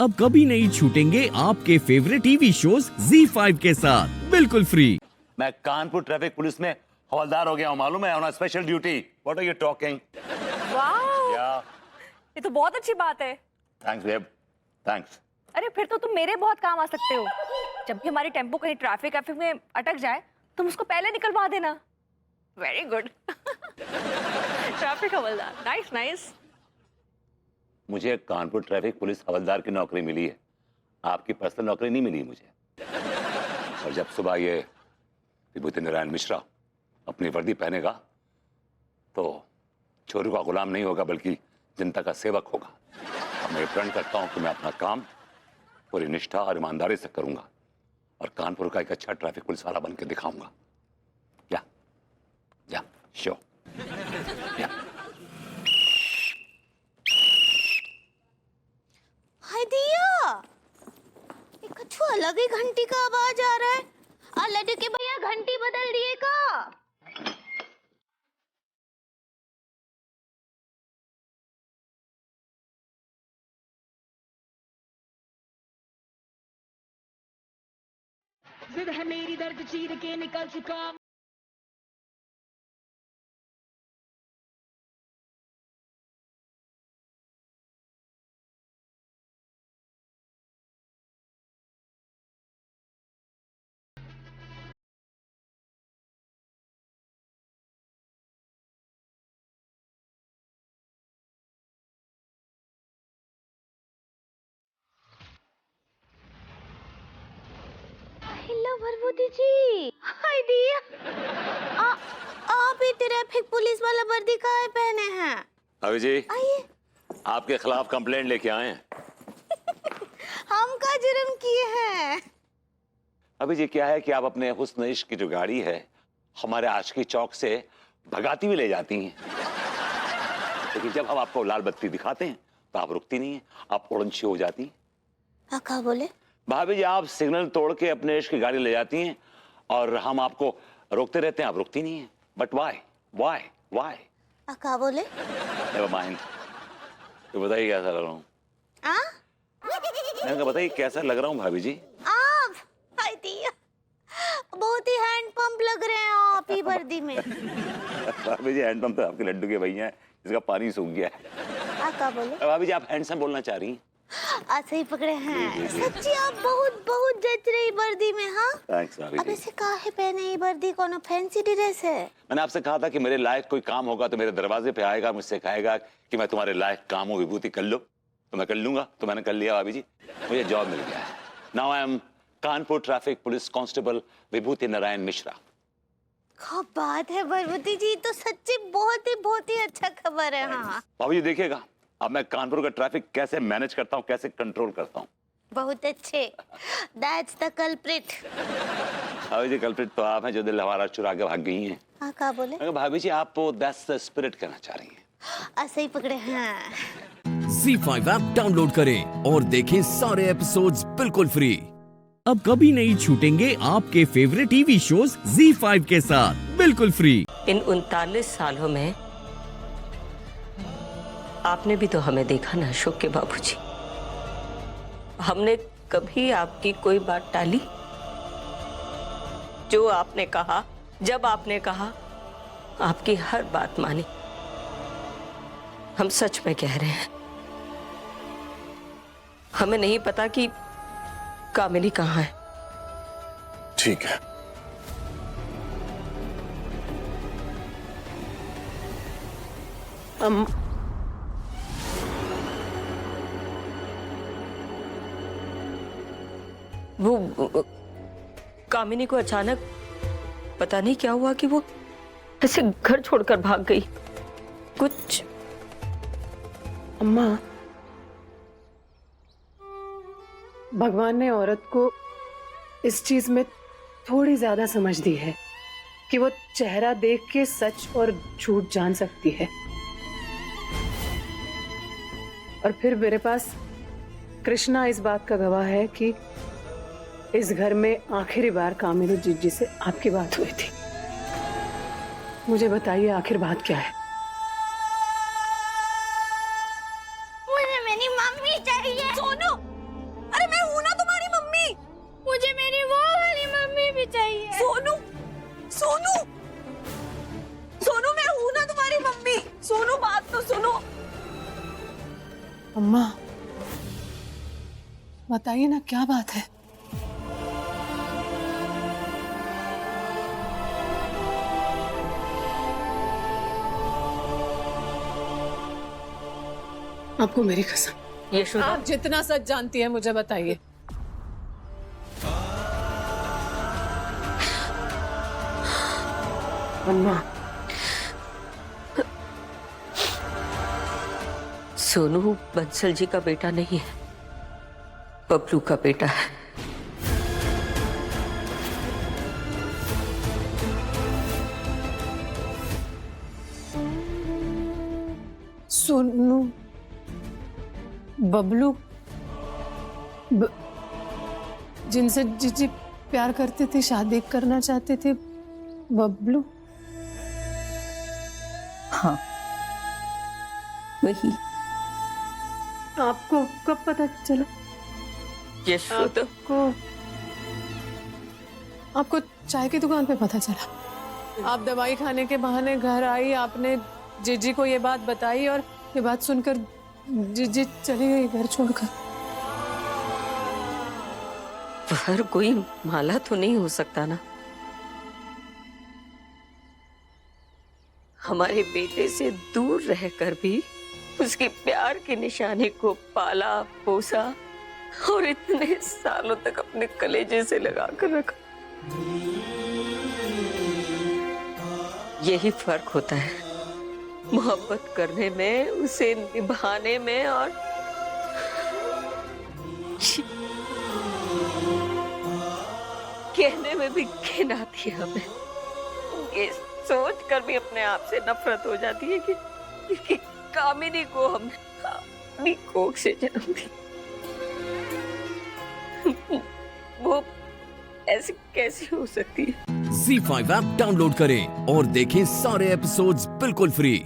अब कभी नहीं छूटेंगे आपके फेवरेट टीवी शोज ZEE5 के साथ बिल्कुल फ्री। मैं कानपुर ट्रैफिक पुलिस में हवलदार हो गया हूँ, मालूम है, on special duty. What are you talking? Wow, या ये तो बहुत अच्छी बात है। Thanks babe, thanks. अरे फिर तो तुम मेरे बहुत काम आ सकते हो। जब भी हमारी टेम्पो कहीं ट्रैफिक में अटक जाए तुम उसको पहले निकलवा देना। Very good. ट्रैफिक हवलदार, नाइस नाइस। मुझे कानपुर ट्रैफिक पुलिस हवलदार की नौकरी मिली है, आपकी पर्सनल नौकरी नहीं मिली मुझे। और जब सुबह ये विभूति नारायण मिश्रा अपनी वर्दी पहनेगा तो चोरों का गुलाम नहीं होगा बल्कि जनता का सेवक होगा। और मैं प्रण करता हूं कि मैं अपना काम पूरी निष्ठा और ईमानदारी से करूंगा और कानपुर का एक अच्छा ट्रैफिक पुलिस वाला बन के दिखाऊंगा। या श्योर। या हाय दिया, ये कछु अलग ही घंटी का आवाज आ रहा है। लड्डू के भैया घंटी बदल दिए का? जिद है मेरी दर्द चीर के निकल चुका। हेलो भरभूति जी। हाय दिया, आप ही ट्रैफिक पुलिस वाला वर्दी काहे पहने हैं? अभी जी आइए। आपके खिलाफ कंप्लेंट लेके आए हैं। हम का जुर्म किए हैं? अभी जी क्या है कि आप अपने हुस्न इश्क की जो गाड़ी है हमारे आशिकी चौक से भगाती हुई ले जाती हैं, लेकिन जब हम आपको लाल बत्ती दिखाते हैं तो आप रुकती नहीं है, आप उड़नछी हो जाती हैं। क्या बोले? भाभी जी आप सिग्नल तोड़ के अपने इश्क की गाड़ी ले जाती हैं और हम आपको रोकते रहते हैं, आप रुकती नहीं है। But why why why? क्या बोले? नेवर माइंड, तो बताइए कैसा लग रहा हूँ? मैंने कहा बताइए कैसा लग रहा हूँ भाभी जी? आप हाय दिया, बहुत ही हैंड पंप लग रहे हैं आप ही वर्दी में। भाभी जी हैंड पंप तो आपके लड्डू के भैया हैं, इसका पानी सूख गया है। क्या बोले? भाभी जी आप हैंडसम बोलना चाह रही हैं? सही पकड़े हैं। सच्ची आप बहुत बहुत जच रही वर्दी में। हाँ थैंक्स भाभी अब जी। ऐसे काहे पहने ये वर्दी? कोनो फैंसी ड्रेस है? मैंने आपसे कहा था कि मेरे लायक कोई काम होगा तो मेरे दरवाजे पे आएगा, मुझसे कहेगा कि मैं तुम्हारे लायक काम हूँ विभूति, कर लो, तो मैं कर लूंगा। तो मैंने कर लिया भाभी जी, मुझे जॉब मिल गया है। Now I am Kanpur traffic police constable Vibhuti Narayan Mishra. क्या बात है भरभूति जी, तो सच्ची बहुत ही अच्छा खबर है। हाँ भाभी जी देखिएगा अब मैं कानपुर का ट्रैफिक कैसे मैनेज करता हूँ, कैसे कंट्रोल करता हूँ। बहुत अच्छे। That's the culprit. भाभी जी कल्प्रिट तो आप हैं जो दिल हमारा चुरा के भाग गई हैं। क्या बोले? मैं कहा, भाभी जी आप दैट्स द स्पिरिट कहना चाह रही हैं। सही पकड़े हैं। ZEE5 ऐप डाउनलोड करें और देखें सारे एपिसोड्स बिल्कुल फ्री। अब कभी नहीं छूटेंगे आपके फेवरेट टीवी शोज ZEE5 के साथ बिल्कुल फ्री। इन 39 सालों में आपने भी तो हमें देखा ना अशोक के बाबूजी। हमने कभी आपकी कोई बात टाली? जो आपने कहा, जब आपने कहा, आपकी हर बात मानी। हम सच में कह रहे हैं, हमें नहीं पता कि कामिनी कहाँ है। ठीक है, वो कामिनी को अचानक पता नहीं क्या हुआ कि वो ऐसे घर छोड़कर भाग गई। कुछ अम्मा, भगवान ने औरत को इस चीज में थोड़ी ज्यादा समझ दी है कि वो चेहरा देख के सच और झूठ जान सकती है। और फिर मेरे पास कृष्णा इस बात का गवाह है कि इस घर में आखिरी बार कामिनी जीजी से आपकी बात हुई थी। मुझे बताइए आखिर बात क्या है? मुझे मेरी मम्मी चाहिए। सोनू बताइए ना, क्या बात है? आपको मेरी कसम, यशोदा, आप जितना सच जानती है मुझे बताइए। अम्मा, सोनू बंसल जी का बेटा नहीं है, बबलू का बेटा है। सोनू, बबलू, जिनसे जीजी प्यार करते थे, शादी करना चाहते थे, बबलू? हाँ, वही। आपको कब पता चला? यशोदा, आपको चाय की दुकान पे पता चला? आप दवाई खाने के बहाने घर आई, आपने जीजी को ये बात बताई और ये बात सुनकर जीजी चली गई घर छोड़कर। हर कोई माला तो नहीं हो सकता ना। हमारे बेटे से दूर रहकर भी उसके प्यार की निशानी को पाला पोसा और इतने सालों तक अपने कलेजे से लगा कर रखा। यही फर्क होता है मोहब्बत करने में, उसे निभाने में और कहने में भी घिन आती है हमें। ये सोच कर भी अपने आप से नफरत हो जाती है कि कामिनी को हमने अपनी कोख से जन्म दिया। वो ऐसे कैसे हो सकती है? ZEE5 ऐप डाउनलोड करें और देखें सारे एपिसोड्स बिल्कुल फ्री।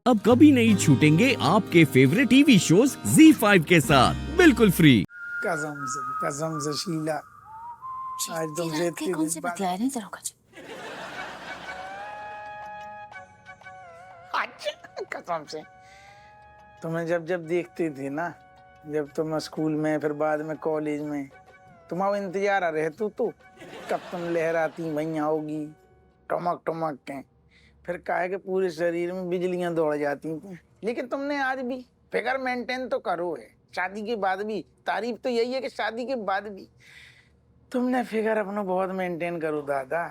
अब कभी नहीं छूटेंगे आपके फेवरेट टीवी शोज ZEE5 के साथ बिल्कुल फ्री। कसम से शीला, आज तुमसे इतनी कौन से बतलाए नहीं तेरे को? कसम से तुम्हें जब जब देखती थी ना, जब तुम स्कूल में, फिर बाद में कॉलेज में, तुम्हारा इंतजार आ रहे तू कब तुम लहराती भैया होगी टमक टमक के, फिर काहे के पूरे शरीर में बिजलियां दौड़ जाती थी। लेकिन तुमने आज भी फिगर मेंटेन तो करो है, शादी के बाद भी। तारीफ तो यही है कि शादी के बाद भी तुमने फिगर अपना बहुत मेंटेन करो दादा।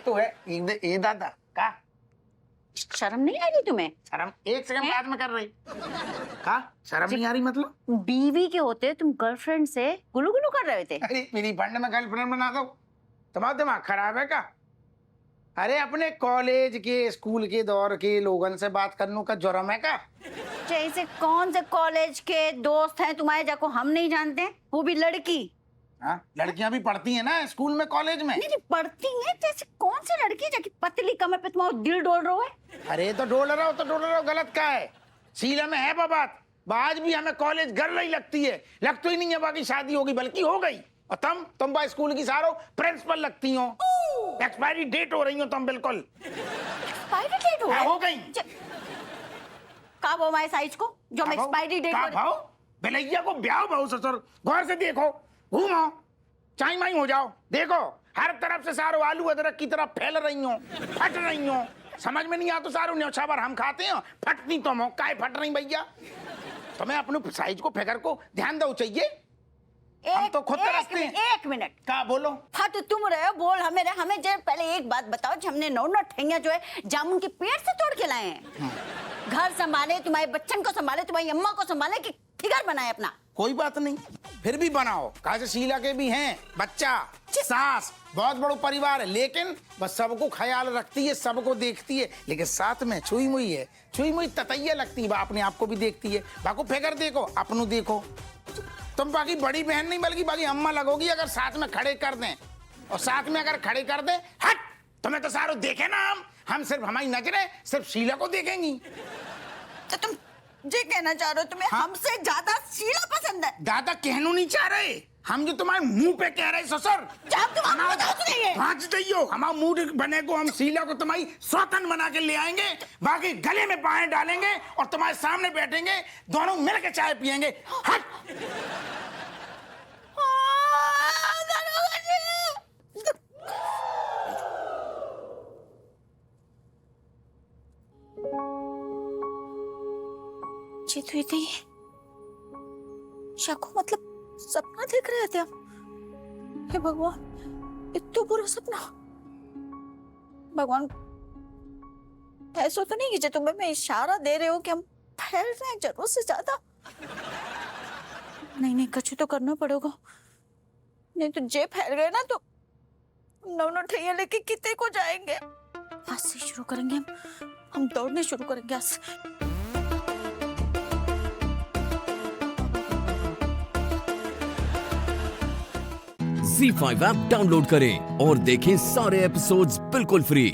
तो है ये दादा का शर्म नहीं आई तुम्हें? शर्म एक सेकंड बाद में कर रही का? शर्म नहीं आ रही मतलब? बीवी के होते तुम गर्लफ्रेंड से गुलू गुलू कर रहे थे। अरे मेरी फंड में गर्लफ्रेंड बना दो, तुम्हारा दिमाग खराब है का? अरे अपने कॉलेज के स्कूल के दौर के लोगन से बात करने का जुर्म है का? जैसे कौन से कॉलेज के दोस्त हैं तुम्हारे जाको हम नहीं जानते? वो भी लड़की। हाँ, लड़कियां भी पढ़ती हैं ना स्कूल में कॉलेज में। नहीं पढ़ती हैं, जैसे कौन सी लड़की जाके पतली कमर पे तुम्हारा दिल डोल रहा है? अरे तो डोल रहा हो तो डोल रहा हो, गलत क्या है? शीला में है बात, आज भी हमें कॉलेज गर्ल ही लगती है, लग तो ही नहीं है बाकी शादी होगी बल्कि हो गई। और तुम बा स्कूल की सारो प्रिंसिपल लगती हो, एक्सपायरी डेट हो रही हो तुम बिल्कुल। एक्सपायरी डेट हो गई? का वो हमारे साइज को जो हम एक्सपायरी डेट भाव भलैया को ब्याह भाव ससुर, गौर से देखो, घूमो, चाई माई हो जाओ, देखो हर तरफ से सारो आलू अदरक की तरफ फैल रही हो, फट रही हो। समझ में नहीं आता सारो न्योछावर हम खाते हैं, फटती तुम हो, काय फट रही भैया? तुम्हें अपने साइज को फिगर को ध्यान दो चाहिए। हम तो खुद तरसते हैं। एक मिनट का बोलो? हाँ तो तुम रहे हो, बोल हमें जब पहले एक बात बताओ, हमने नौ ठेंगा जो है जामुन के पेड़ से तोड़ के लाए हैं। घर संभाले, तुम्हारे बच्चन को संभाले, तुम्हारी अम्मा को संभाले कि फिगर बनाए अपना? कोई बात नहीं, फिर भी बनाओ। कहा से शीला के भी हैं बच्चा, सास, बहुत बड़ा परिवार है, लेकिन बस सबको ख्याल रखती है, सबको देखती है, लेकिन साथ में छुई मुई है, छुई मुई ततैया लगती है, अपने आप को भी देखती है। बाको फिगर देखो, अपनों देखो। तुम बाकी बड़ी बहन नहीं बल्कि बाकी अम्मा लगोगी अगर साथ में खड़े कर दें, और साथ में अगर खड़े कर दें, हट तुम्हें तो सारो देखे ना, हम सिर्फ हमारी नजरें सिर्फ शीला को देखेंगी। तो तुम ये कहना चाह रहे हो तुम्हें हमसे ज्यादा शीला पसंद है? दादा कहना नहीं चाह रहे, हम जो तुम्हारे मुंह पे कह रहे ससुर, हमारा मूड बने को हम शीला को तुम्हारी स्वतंत्र बना के ले आएंगे, बाकी गले में बाहें डालेंगे और तुम्हारे सामने बैठेंगे, दोनों मिलकर चाय पियेंगे। हट बातचीत हुई थी? शाकू मतलब सपना देख रहे थे हम? हे भगवान, इतना बुरा सपना। भगवान, ऐसा तो नहीं कि तुम्हें मैं इशारा दे रहे हो कि हम फैल रहे हैं जरूरत से ज्यादा? नहीं, कुछ तो करना पड़ेगा, नहीं तो जे फैल गए ना तो नौ ठैया लेके कितने को जाएंगे। आज से शुरू करेंगे हम दौड़ने शुरू करेंगे आज से। Z5 ऐप डाउनलोड करें और देखें सारे एपिसोड्स बिल्कुल फ्री।